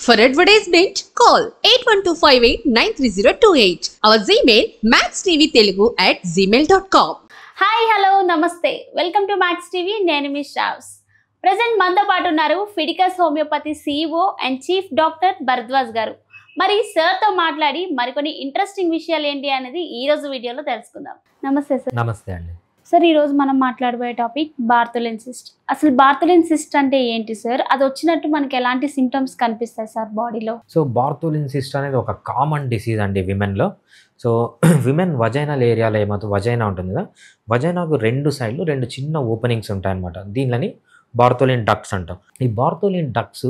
For advertisement, call 8125893028. Our Gmail maxtvtelugu@gmail.com. Hi hello నమస్తే welcome to max TV. నేను మీ Shravs. Present మనతో పాటు ఉన్నారు Fidicus homeopathy CEO and chief doctor Bharadwaj గారు. మరి సార్తో మాట్లాడి మరికొన్ని ఇంట్రెస్టింగ్ విషయాలు ఏంటి అనేది ఈ రోజు వీడియోలో తెలుసుకుందాం. నమస్తే సార్. నమస్తే అండి. సార్, ఈరోజు మనం మాట్లాడబోయే టాపిక్ బార్తోలిన్ సిస్ట్. అసలు బార్తోలిన్ సిస్ట్ అంటే ఏంటి సార్? అది వచ్చినట్టు మనకి ఎలాంటి సిమ్టమ్స్ కనిపిస్తాయి సార్ బాడీలో? సో బార్తోలిన్ సిస్ట్ అనేది ఒక కామన్ డిసీజ్ అండి విమెన్లో. సో విమెన్ వజైనల్ ఏరియాలో ఏమవుతుంది, వజైనా ఉంటుంది కదా, వజైనాకు రెండు సైడ్లు రెండు చిన్న ఓపెనింగ్స్ ఉంటాయన్నమాట. దీనిని బార్తోలిన్ డక్ట్స్ అంటాం. ఈ బార్తోలిన్ డక్ట్స్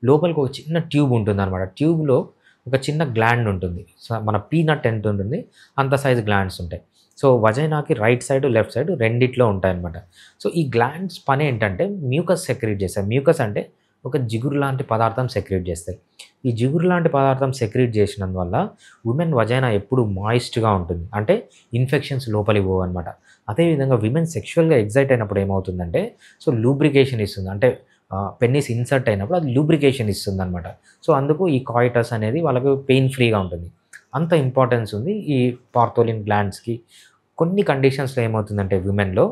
లోపలికి ఒక చిన్న ట్యూబ్ ఉంటుంది అనమాట. ట్యూబ్లో ఒక చిన్న గ్లాండ్ ఉంటుంది, మన పీనట్ ఎంత ఉంటుంది అంత సైజ్ గ్లాండ్స్ ఉంటాయి. సో వజైనాకి రైట్ సైడ్ లెఫ్ట్ సైడ్ రెండిట్లో ఉంటాయన్నమాట. సో ఈ గ్లాండ్స్ పని ఏంటంటే మ్యూకస్ సెక్రీట్ చేస్తాయి. మ్యూకస్ అంటే ఒక జిగురు లాంటి పదార్థం సెక్రీట్ చేస్తాయి. ఈ జిగురు లాంటి పదార్థం సెక్రీట్ చేసినందువల్ల ఉమెన్ వజైనా ఎప్పుడు మాయిస్ట్గా ఉంటుంది, అంటే ఇన్ఫెక్షన్స్ లోపలికి పోవు అనమాట. అదేవిధంగా విమెన్ సెక్షువల్గా ఎగ్జైట్ అయినప్పుడు ఏమవుతుందంటే సో లూబ్రికేషన్ ఇస్తుంది, అంటే పెన్నిస్ ఇన్సర్ట్ అయినప్పుడు అది లూబ్రికేషన్ ఇస్తుంది అనమాట. సో అందుకు ఈ కాయిటస్ అనేది వాళ్ళకు పెయిన్ ఫ్రీగా ఉంటుంది. అంత ఇంపార్టెన్స్ ఉంది ఈ బార్తోలిన్ గ్లాండ్స్కి. కొన్ని కండిషన్స్లో ఏమవుతుందంటే విమెన్లో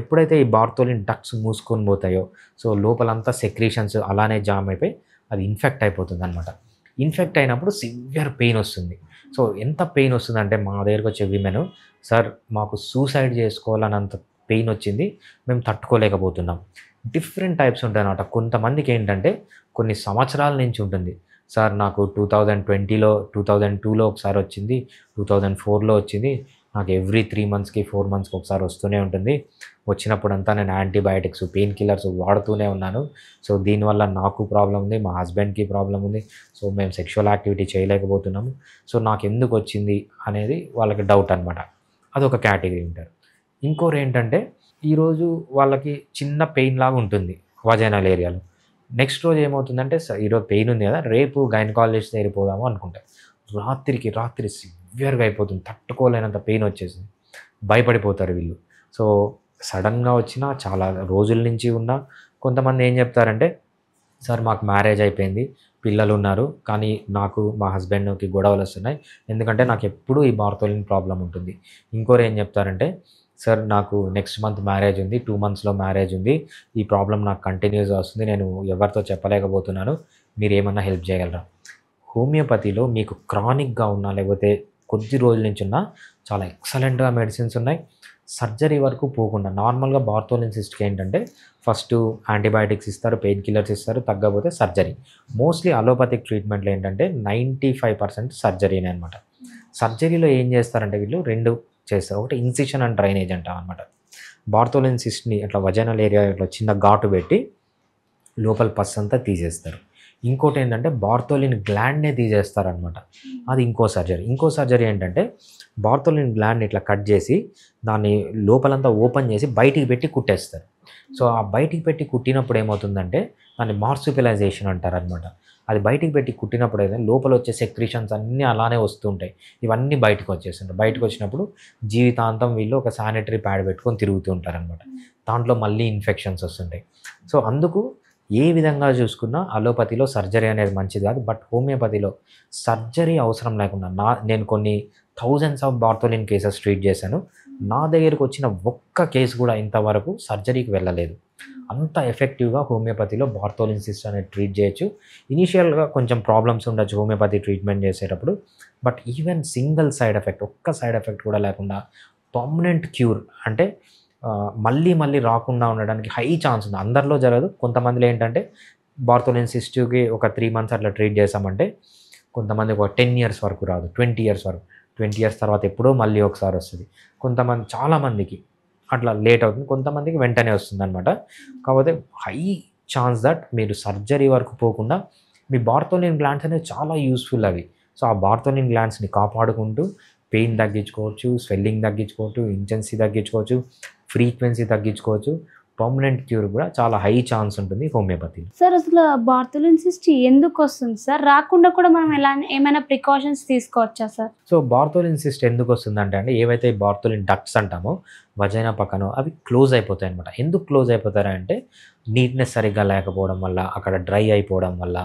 ఎప్పుడైతే ఈ బార్తోలిన్ డక్ట్స్ మూసుకొని పోతాయో సో లోపలంతా సెక్రీషన్స్ అలానే జామ్ అయిపోయి అది ఇన్ఫెక్ట్ అయిపోతుంది అనమాట. ఇన్ఫెక్ట్ అయినప్పుడు సివియర్ పెయిన్ వస్తుంది. సో ఎంత పెయిన్ వస్తుందంటే మా దగ్గరకు వచ్చే విమెన్, సార్ మాకు సూసైడ్ చేసుకోవాలన్నంత పెయిన్ వచ్చింది, మేము తట్టుకోలేకపోతున్నాం. డిఫరెంట్ టైప్స్ ఉంటాయి అన్నమాట. కొంతమందికి ఏంటంటే కొన్ని సంవత్సరాల నుంచి ఉంటుంది, సార్ నాకు 2020లో 2002లో ఒకసారి వచ్చింది, 2004లో వచ్చింది, నాకు ఎవ్రీ 3 మంత్స్కి 4 మంత్స్కి ఒకసారి వస్తూనే ఉంటుంది. వచ్చినప్పుడంతా నేను యాంటీబయాటిక్స్ పెయిన్ కిల్లర్స్ వాడుతూనే ఉన్నాను. సో దీనివల్ల నాకు ప్రాబ్లం ఉంది, మా హస్బెండ్కి ప్రాబ్లం ఉంది, సో మేము సెక్షువల్ యాక్టివిటీ చేయలేకపోతున్నాము, సో నాకు ఎందుకు వచ్చింది అనేది వాళ్ళకి డౌట్ అనమాట. అదొక కేటగిరీ ఉంటారు. ఇంకోరు ఏంటంటే ఈరోజు వాళ్ళకి చిన్న పెయిన్ లాగా ఉంటుంది వజైనల్ ఏరియాలో. నెక్స్ట్ రోజు ఏమవుతుందంటే ఈరోజు పెయిన్ ఉంది కదా, రేపు గైనకాలజిస్ట్ దగ్గరికి పోదాము అనుకుంటారు. రాత్రి సివియర్గా అయిపోతుంది, తట్టుకోలేనంత పెయిన్ వచ్చేసింది, భయపడిపోతారు వీళ్ళు. సో సడన్గా వచ్చినా చాలా రోజుల నుంచి ఉన్నా కొంతమంది ఏం చెప్తారంటే, సార్ మాకు మ్యారేజ్ అయిపోయింది, పిల్లలు ఉన్నారు, కానీ నాకు మా హస్బెండ్కి గొడవలు వస్తున్నాయి, ఎందుకంటే నాకు ఎప్పుడూ ఈ బార్తోలిన్ ప్రాబ్లం ఉంటుంది. ఇంకోరు ఏం చెప్తారంటే, సార్ నాకు నెక్స్ట్ మంత్ మ్యారేజ్ ఉంది, 2 మంత్స్లో మ్యారేజ్ ఉంది, ఈ ప్రాబ్లం నాకు కంటిన్యూస్గా వస్తుంది, నేను ఎవరితో చెప్పలేకపోతున్నాను, మీరు ఏమన్నా హెల్ప్ చేయగలరా? హోమియోపతిలో మీకు క్రానిక్గా ఉన్నా లేకపోతే కొద్ది రోజుల నుంచి ఉన్నా చాలా ఎక్సలెంట్గా మెడిసిన్స్ ఉన్నాయి. సర్జరీ వరకు పోకుండా నార్మల్గా బార్తోలిన్ సిస్ట్కి ఏంటంటే ఫస్ట్ యాంటీబయాటిక్స్ ఇస్తారు, పెయిన్ కిల్లర్స్ ఇస్తారు, తగ్గకపోతే సర్జరీ. మోస్ట్లీ అలోపతిక్ ట్రీట్మెంట్లో ఏంటంటే 95% సర్జరీనే అనమాట. సర్జరీలో ఏం చేస్తారంటే వీళ్ళు రెండు చేస్తారు. ఒకటి ఇన్సిషన్ అండ్ డ్రైనేజ్ అంటాం అనమాట. బార్తోలిన్ సిస్ట్ని అట్లా వజైనల్ ఏరియా ఇట్లా చిన్న ఘాటు పెట్టి లోపల పస్ అంతా తీసేస్తారు. ఇంకోటి ఏంటంటే బార్తోలిన్ గ్లాండ్నే తీసేస్తారనమాట. అది ఇంకో సర్జరీ ఏంటంటే బార్తోలిన్ గ్లాండ్ ఇట్లా కట్ చేసి దాన్ని లోపలంతా ఓపెన్ చేసి బయటికి పెట్టి కుట్టేస్తారు. సో ఆ బయటికి పెట్టి కుట్టినప్పుడు ఏమవుతుందంటే దాన్ని మార్సుపిలైజేషన్ అంటారనమాట. అది బయటికి పెట్టి కుట్టినప్పుడు అయితే లోపల వచ్చే సెక్రీషన్స్ అన్నీ అలానే వస్తుంటాయి, ఇవన్నీ బయటకు వచ్చేస్తుంటాయి. బయటకు వచ్చినప్పుడు జీవితాంతం వీళ్ళు ఒక శానిటరీ ప్యాడ్ పెట్టుకొని తిరుగుతూ ఉంటారనమాట. దాంట్లో మళ్ళీ ఇన్ఫెక్షన్స్ వస్తుంటాయి. సో అందుకు ఏ విధంగా చూసుకున్నా అలోపతిలో సర్జరీ అనేది మంచిది కాదు. బట్ హోమియోపతిలో సర్జరీ అవసరం లేకుండా నేను కొన్ని thousands of Bartholin cases treat చేశాను. నా దగ్గరకు వచ్చిన ఒక్క కేసు కూడా ఇంతవరకు సర్జరీకి వెళ్ళలేదు. అంత ఎఫెక్టివ్గా హోమియోపతిలో బార్తోలిన్ సిస్ట్ అనేది ట్రీట్ చేయొచ్చు. ఇనీషియల్గా కొంచెం ప్రాబ్లమ్స్ ఉండొచ్చు హోమియోపతి ట్రీట్మెంట్ చేసేటప్పుడు, but even single side effect, ఒక్క సైడ్ ఎఫెక్ట్ కూడా లేకుండా పర్మనెంట్ క్యూర్, అంటే మళ్ళీ రాకుండా ఉండడానికి హై ఛాన్స్ ఉంది. అందరిలో జరగదు. కొంతమందిలో ఏంటంటే బార్తోలిన్ సిస్ట్కి ఒక 3 మంత్స్ అట్లా ట్రీట్ చేసామంటే కొంతమంది ఒక 10 ఇయర్స్ వరకు రాదు, 20 ఇయర్స్ వరకు, 20 ఇయర్స్ తర్వాత ఎప్పుడో మళ్ళీ ఒకసారి వస్తుంది. చాలామందికి అట్లా లేట్ అవుతుంది, కొంతమందికి వెంటనే వస్తుంది అనమాట. కాకపోతే హై ఛాన్స్ దట్ మీరు సర్జరీ వరకు పోకుండా మీ బార్తోలిన్ గ్లాండ్స్ అనేవి చాలా యూస్ఫుల్ అవి. సో ఆ బార్తోలిన్ గ్లాండ్స్ని కాపాడుకుంటూ పెయిన్ తగ్గించుకోవచ్చు, స్వెల్లింగ్ తగ్గించుకోవచ్చు, ఇంటెన్సిటీ తగ్గించుకోవచ్చు, ఫ్రీక్వెన్సీ తగ్గించుకోవచ్చు, పర్మనెంట్ క్యూర్ కూడా చాలా హై ఛాన్స్ ఉంటుంది హోమియోపతిలో. సార్ అసలు బార్తోలిన్ సిస్ట్ ఎందుకు వస్తుంది సార్? రాకుండా కూడా మనం ఏమైనా ప్రికాషన్స్ తీసుకోవచ్చా సార్? సో బార్తోలిన్ సిస్ట్ ఎందుకు వస్తుందంటే అండి, ఏవైతే బార్తోలిన్ డక్ట్స్ అంటామో వజైనా పక్కన అవి క్లోజ్ అయిపోతాయి అనమాట. ఎందుకు క్లోజ్ అయిపోతారంటే నీట్నెస్ సరిగ్గా లేకపోవడం వల్ల, అక్కడ డ్రై అయిపోవడం వల్ల,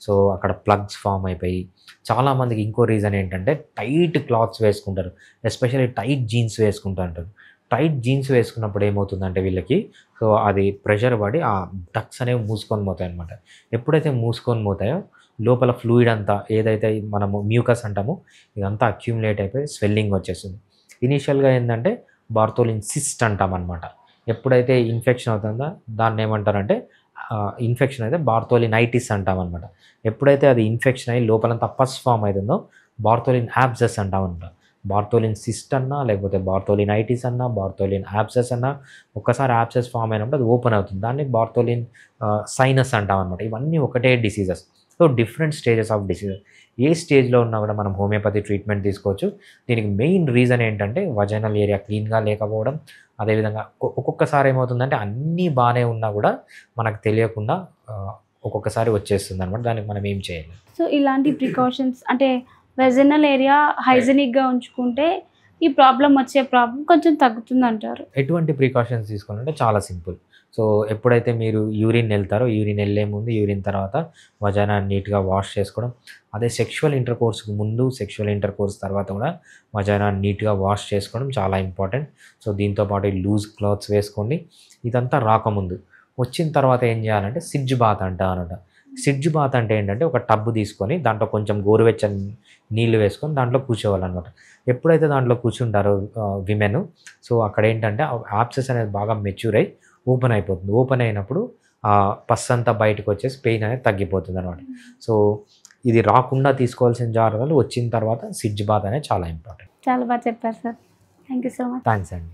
సో అక్కడ ప్లగ్స్ ఫామ్ అయిపోయి. చాలామందికి ఇంకో రీజన్ ఏంటంటే టైట్ క్లాత్స్ వేసుకుంటారు, ఎస్పెషల్లీ టైట్ జీన్స్ వేసుకుంటూ ఉంటారు. టైట్ జీన్స్ వేసుకున్నప్పుడు ఏమవుతుందంటే వీళ్ళకి సో అది ప్రెషర్ పడి ఆ డక్ట్స్ అనేవి మూసుకొని పోతాయి అనమాట. ఎప్పుడైతే మూసుకొని పోతాయో లోపల ఫ్లూయిడ్ అంతా ఏదైతే మనము మ్యూకస్ అంటామో ఇదంతా అక్యూములేట్ అయిపోయి స్వెల్లింగ్ వచ్చేస్తుంది. ఇనీషియల్గా ఏంటంటే బార్తోలిన్ సిస్ట్ అంటాం అనమాట. ఎప్పుడైతే ఇన్ఫెక్షన్ అవుతుందో దాన్ని ఏమంటారంటే ఇన్ఫెక్షన్ అయితే బార్తోలినైటిస్ అంటాం అనమాట. ఎప్పుడైతే అది ఇన్ఫెక్షన్ అయ్యి లోపలంతా పస్ ఫామ్ అవుతుందో బార్తోలిన్ యాబ్సెస్ అంటాం అనమాట. బార్తోలిన్ సిస్ట్ అన్నా, లేకపోతే బార్తోలినైటిస్ అన్నా, బార్తోలిన్ యాబ్సెస్ అన్నా, ఒక్కసారి యాబ్సెస్ ఫామ్ అయినప్పుడు అది ఓపెన్ అవుతుంది. దాన్ని బార్తోలిన్ సైనస్ అంటాం అనమాట. ఇవన్నీ ఒకటే diseases. So different stages of diseases. ఏ స్టేజ్లో ఉన్నా కూడా మనం హోమియోపతి ట్రీట్మెంట్ తీసుకోవచ్చు. దీనికి మెయిన్ రీజన్ ఏంటంటే వజైనల్ ఏరియా క్లీన్గా లేకపోవడం. అదేవిధంగా ఒక్కొక్కసారి ఏమవుతుందంటే అన్నీ బాగానే ఉన్నా కూడా మనకు తెలియకుండా ఒక్కొక్కసారి వచ్చేస్తుంది అనమాట. దానికి మనం ఏం చేయాలి? సో ఇలాంటి ప్రికాషన్స్ అంటే వెజనల్ ఏరియా హైజెనిక్గా ఉంచుకుంటే ఈ ప్రాబ్లం కొంచెం తగ్గుతుంది అంటారు. ఎటువంటి ప్రికాషన్స్ తీసుకోవాలంటే చాలా సింపుల్. సో ఎప్పుడైతే మీరు యూరిన్ వెళ్తారో యూరిన్ వెళ్ళే ముందు, యూరిన్ తర్వాత వజైనా నీట్గా వాష్ చేసుకోవడం. అదే సెక్షువల్ ఇంటర్కోర్స్కి ముందు, సెక్షువల్ ఇంటర్కోర్స్ తర్వాత కూడా వజైనా నీట్గా వాష్ చేసుకోవడం చాలా ఇంపార్టెంట్. సో దీంతోపాటు లూజ్ క్లాత్స్ వేసుకోండి. ఇదంతా రాకముందు. వచ్చిన తర్వాత ఏం చేయాలంటే సిడ్జ్ బాత్ అనమాట. సిడ్జ్ బాత్ అంటే ఏంటంటే ఒక టబ్ తీసుకొని దాంట్లో కొంచెం గోరువెచ్చని నీళ్ళు వేసుకొని దాంట్లో కూర్చోవాలన్నమాట. ఎప్పుడైతే దాంట్లో కూర్చుంటారో విమెన్, సో అక్కడ ఏంటంటే యాబ్సెస్ అనేది బాగా మెచ్యూర్ అయ్యి ఓపెన్ అయిపోతుంది. ఓపెన్ అయినప్పుడు పస్ అంతా బయటకు వచ్చేసి పెయిన్ అనేది తగ్గిపోతుంది అనమాట. సో ఇది రాకుండా తీసుకోవాల్సిన జాగ్రత్తలు వచ్చిన తర్వాత సిడ్జ్ బాత్ అనేది చాలా ఇంపార్టెంట్. చాలా బాగా చెప్పారు sir. Thank you so much. Thanks అండి.